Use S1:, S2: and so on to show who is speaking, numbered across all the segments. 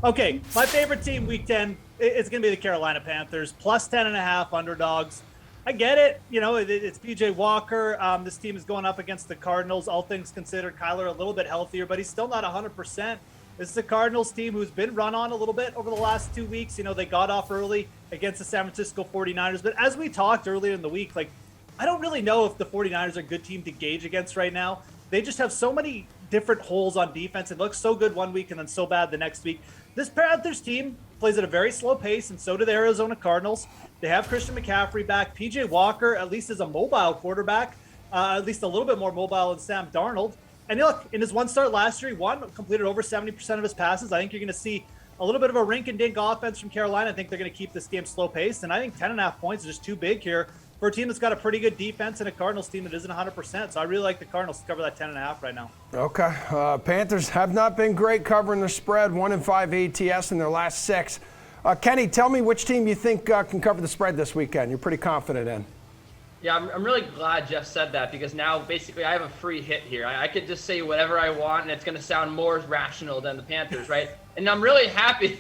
S1: Okay, my favorite team week 10 is going to be the Carolina Panthers, plus 10.5 underdogs. I get it. It's PJ Walker. This team is going up against the Cardinals. All things considered, Kyler a little bit healthier, but he's still not 100%. This is a Cardinals team who's been run on a little bit over the last 2 weeks. They got off early against the San Francisco 49ers. But as we talked earlier in the week, I don't really know if the 49ers are a good team to gauge against right now. They just have so many different holes on defense. It looks so good one week and then so bad the next week. This Panthers team plays at a very slow pace, and so do the Arizona Cardinals. They have Christian McCaffrey back. PJ Walker, at least, is a mobile quarterback, at least a little bit more mobile than Sam Darnold. And look, in his one start last year, he completed over 70% of his passes. I think you're going to see a little bit of a rink-and-dink offense from Carolina. I think they're going to keep this game slow-paced, and I think 10.5 points is just too big here for a team that's got a pretty good defense and a Cardinals team that isn't 100%. So I really like the Cardinals to cover that 10.5 right now.
S2: Okay. Panthers have not been great covering the spread, 1-5 ATS in their last 6. Kenny, tell me which team you think can cover the spread this weekend. You're pretty confident in.
S3: Yeah, I'm really glad Geoff said that, because now basically I have a free hit here. I could just say whatever I want, and it's going to sound more rational than the Panthers, right? And I'm really happy,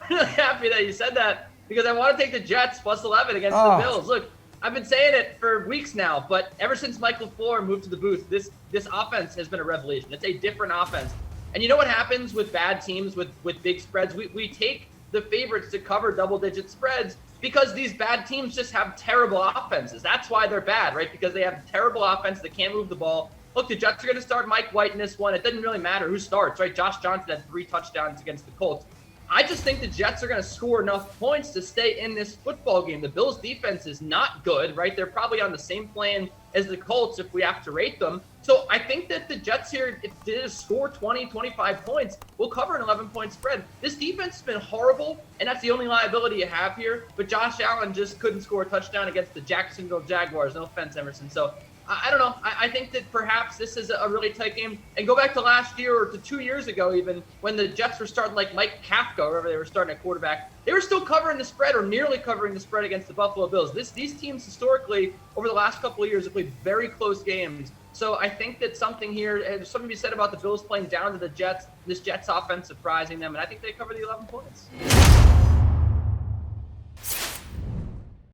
S3: that you said that, because I want to take the Jets plus 11 against the Bills. Look, I've been saying it for weeks now, but ever since Michael LaFleur moved to the booth, this offense has been a revelation. It's a different offense. And you know what happens with bad teams with big spreads? We take the favorites to cover double-digit spreads because these bad teams just have terrible offenses. That's why they're bad, right? Because they have terrible offense. They can't move the ball. Look, the Jets are going to start Mike White in this one. It doesn't really matter who starts, right? Josh Johnson had 3 touchdowns against the Colts. I just think the Jets are going to score enough points to stay in this football game. The Bills' defense is not good, right? They're probably on the same plane as the Colts if we have to rate them. So I think that the Jets here, if they just score 20, 25 points, will cover an 11-point spread. This defense has been horrible, and that's the only liability you have here. But Josh Allen just couldn't score a touchdown against the Jacksonville Jaguars. No offense, Emerson. So I don't know. I think that perhaps this is a really tight game. And go back to last year or to 2 years ago even, when the Jets were starting like Mike Kafka, or wherever they were starting at quarterback. They were still covering the spread or nearly covering the spread against the Buffalo Bills. These teams historically over the last couple of years have played very close games. So I think that something here, there's something to be said about the Bills playing down to the Jets, this Jets offense surprising them, and I think they cover the 11 points.